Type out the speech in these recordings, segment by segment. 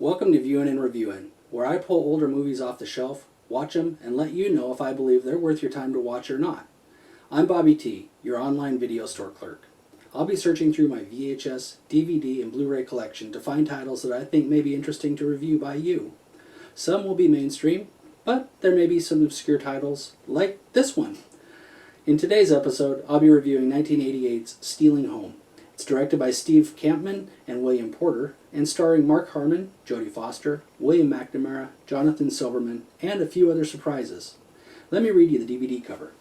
Welcome to Viewing and Reviewing, where I pull older movies off the shelf, watch them, and let you know if I believe they're worth your time to watch or not. I'm Bobby T, your online video store clerk. I'll be searching through my VHS, DVD, and Blu-ray collection to find titles that I think may be interesting to review by you. Some will be mainstream, but there may be some obscure titles, like this one. In today's episode, I'll be reviewing 1988's Stealing Home. It's directed by Steve Kampman and William Porter, and starring Mark Harmon, Jodie Foster, William McNamara, Jonathan Silverman, and a few other surprises. Let me read you the DVD cover.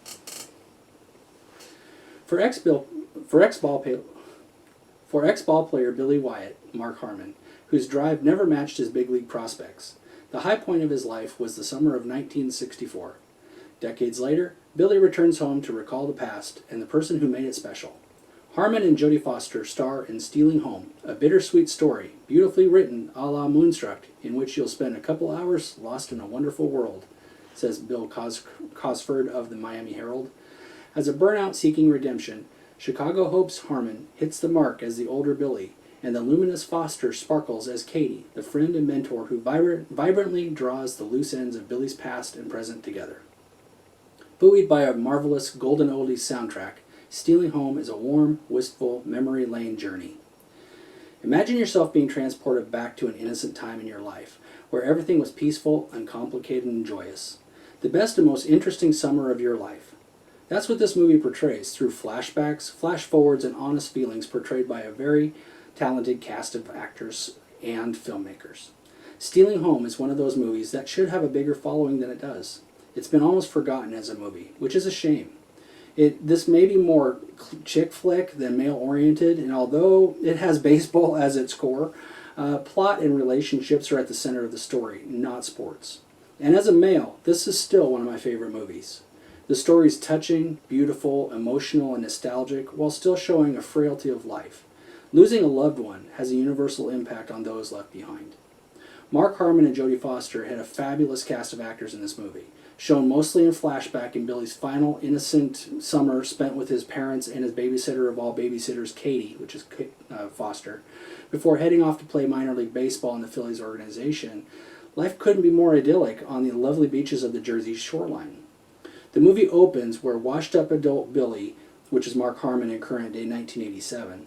For ex-ballplayer Billy Wyatt, Mark Harmon, whose drive never matched his big league prospects, the high point of his life was the summer of 1964. Decades later, Billy returns home to recall the past and the person who made it special. Harmon and Jodie Foster star in Stealing Home, a bittersweet story, beautifully written a la Moonstruck, in which you'll spend a couple hours lost in a wonderful world, says Bill Cosford of the Miami Herald. As a burnout seeking redemption, Chicago Hope's Harmon hits the mark as the older Billy, and the luminous Foster sparkles as Katie, the friend and mentor who vibrantly draws the loose ends of Billy's past and present together. Buoyed by a marvelous golden-oldies soundtrack, Stealing Home is a warm, wistful, memory lane journey. Imagine yourself being transported back to an innocent time in your life, where everything was peaceful, uncomplicated, and joyous. The best and most interesting summer of your life. That's what this movie portrays through flashbacks, flash-forwards, and honest feelings portrayed by a very talented cast of actors and filmmakers. Stealing Home is one of those movies that should have a bigger following than it does. It's been almost forgotten as a movie, which is a shame. This may be more chick flick than male-oriented, and although it has baseball as its core, plot and relationships are at the center of the story, not sports. And as a male, this is still one of my favorite movies. The story is touching, beautiful, emotional, and nostalgic, while still showing a frailty of life. Losing a loved one has a universal impact on those left behind. Mark Harmon and Jodie Foster had a fabulous cast of actors in this movie, shown mostly in flashback in Billy's final innocent summer spent with his parents and his babysitter of all babysitters, Katie, which is Foster, before heading off to play minor league baseball in the Phillies organization. Life couldn't be more idyllic on the lovely beaches of the Jersey shoreline. The movie opens where washed-up adult Billy, which is Mark Harmon in current day 1987,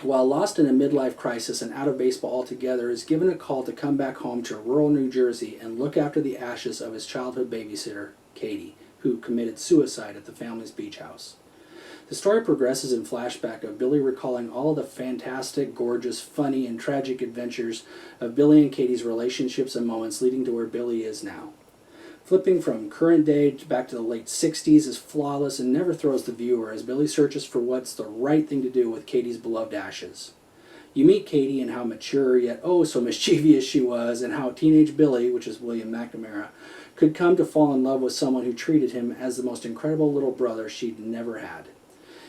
while lost in a midlife crisis and out of baseball altogether, is given a call to come back home to rural New Jersey and look after the ashes of his childhood babysitter, Katie, who committed suicide at the family's beach house. The story progresses in flashback of Billy recalling all the fantastic, gorgeous, funny, and tragic adventures of Billy and Katie's relationships and moments leading to where Billy is now. Flipping from current day back to the late 60s is flawless and never throws the viewer as Billy searches for what's the right thing to do with Katie's beloved ashes. You meet Katie and how mature yet oh so mischievous she was, and how teenage Billy, which is William McNamara, could come to fall in love with someone who treated him as the most incredible little brother she'd never had.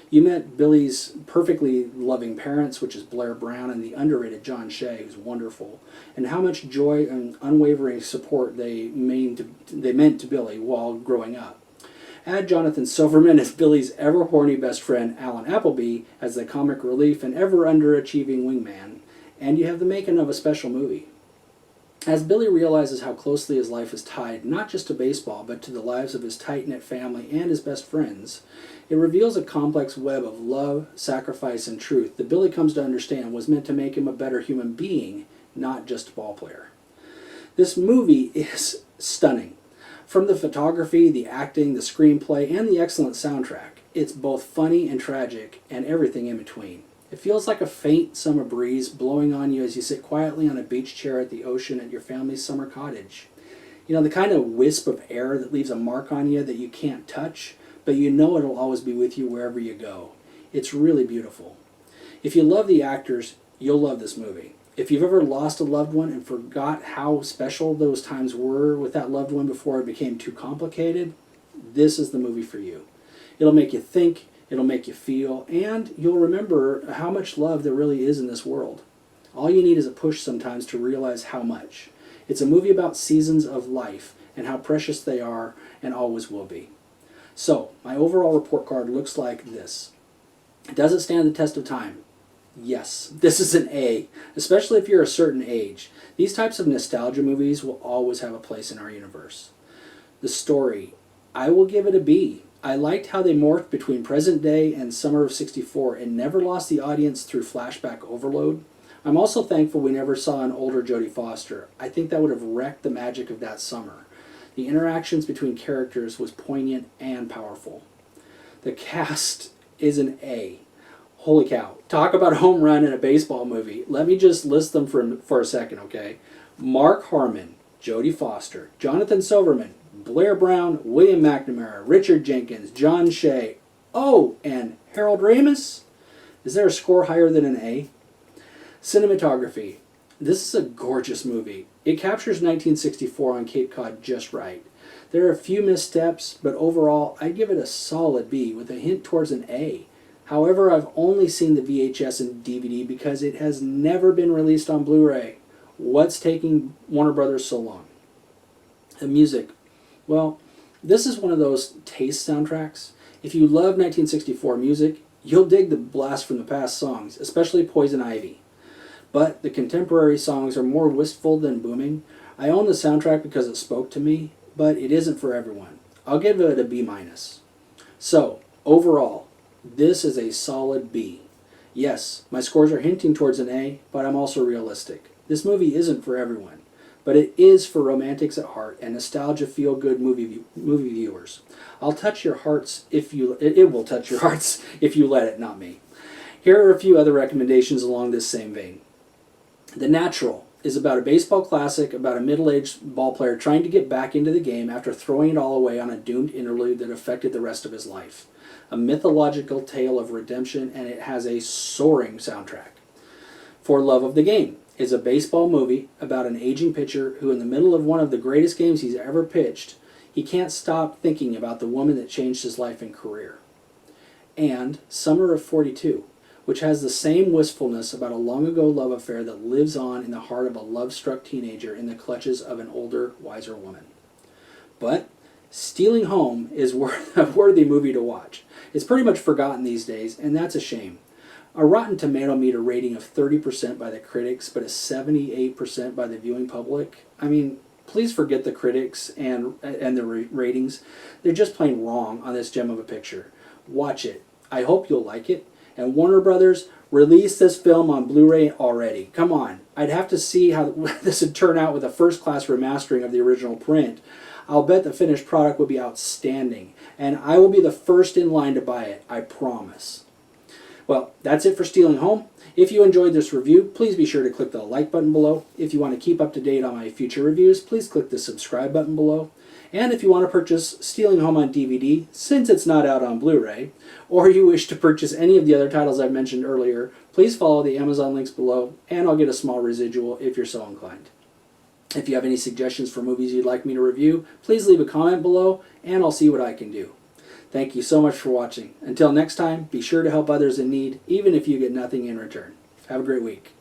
You met Billy's perfectly loving parents, which is Blair Brown, and the underrated John Shea, who's wonderful, and how much joy and unwavering support they meant to Billy while growing up. Add Jonathan Silverman as Billy's ever-horny best friend, Alan Appleby, as the comic relief and ever-underachieving wingman, and you have the making of a special movie. As Billy realizes how closely his life is tied not just to baseball, but to the lives of his tight-knit family and his best friends, it reveals a complex web of love, sacrifice, and truth that Billy comes to understand was meant to make him a better human being, not just a ball player. This movie is stunning. From the photography, the acting, the screenplay, and the excellent soundtrack, it's both funny and tragic, and everything in between. It feels like a faint summer breeze blowing on you as you sit quietly on a beach chair at the ocean at your family's summer cottage. You know, the kind of wisp of air that leaves a mark on you that you can't touch, but you know it'll always be with you wherever you go. It's really beautiful. If you love the actors, you'll love this movie. If you've ever lost a loved one and forgot how special those times were with that loved one before it became too complicated, this is the movie for you. It'll make you think, it'll make you feel, and you'll remember how much love there really is in this world. All you need is a push sometimes to realize how much. It's a movie about seasons of life and how precious they are and always will be. So, my overall report card looks like this. Does it stand the test of time? Yes, this is an A, especially if you're a certain age. These types of nostalgia movies will always have a place in our universe. The story, I will give it a B. I liked how they morphed between present day and summer of '64 and never lost the audience through flashback overload. I'm also thankful we never saw an older Jodie Foster. I think that would have wrecked the magic of that summer. The interactions between characters was poignant and powerful. The cast is an A. Holy cow. Talk about a home run in a baseball movie. Let me just list them for a second, okay? Mark Harmon, Jodie Foster, Jonathan Silverman, Blair Brown, William McNamara, Richard Jenkins, John Shea. Oh, and Harold Ramis? Is there a score higher than an A? Cinematography. This is a gorgeous movie. It captures 1964 on Cape Cod just right. There are a few missteps, but overall, I'd give it a solid B with a hint towards an A. However, I've only seen the VHS and DVD because it has never been released on Blu-ray. What's taking Warner Brothers so long? The music. Well, this is one of those taste soundtracks. If you love 1964 music, you'll dig the blast from the past songs, especially Poison Ivy. But the contemporary songs are more wistful than booming. I own the soundtrack because it spoke to me, but it isn't for everyone. I'll give it a B-. So, overall, this is a solid B. Yes, my scores are hinting towards an A, but I'm also realistic. This movie isn't for everyone, but it is for romantics at heart and nostalgia feel-good movie viewers. I'll touch your hearts if you. It will touch your hearts if you let it, not me. Here are a few other recommendations along this same vein. The Natural is about a baseball classic about a middle-aged ballplayer trying to get back into the game after throwing it all away on a doomed interlude that affected the rest of his life. A mythological tale of redemption, and it has a soaring soundtrack. For Love of the Game is a baseball movie about an aging pitcher who, in the middle of one of the greatest games he's ever pitched, he can't stop thinking about the woman that changed his life and career. And Summer of '42, which has the same wistfulness about a long-ago love affair that lives on in the heart of a love-struck teenager in the clutches of an older, wiser woman. But Stealing Home is a worthy movie to watch. It's pretty much forgotten these days, and that's a shame. A Rotten Tomato meter rating of 30% by the critics, but a 78% by the viewing public. I mean, please forget the critics and the ratings. They're just plain wrong on this gem of a picture. Watch it. I hope you'll like it. And Warner Brothers, release this film on Blu-ray already. Come on. I'd have to see how this would turn out with a first-class remastering of the original print. I'll bet the finished product would be outstanding, and I will be the first in line to buy it, I promise. Well, that's it for Stealing Home. If you enjoyed this review, please be sure to click the like button below. If you want to keep up to date on my future reviews, please click the subscribe button below. And if you want to purchase Stealing Home on DVD, since it's not out on Blu-ray, or you wish to purchase any of the other titles I've mentioned earlier, please follow the Amazon links below, and I'll get a small residual if you're so inclined. If you have any suggestions for movies you'd like me to review, please leave a comment below, and I'll see what I can do. Thank you so much for watching. Until next time, be sure to help others in need, even if you get nothing in return. Have a great week.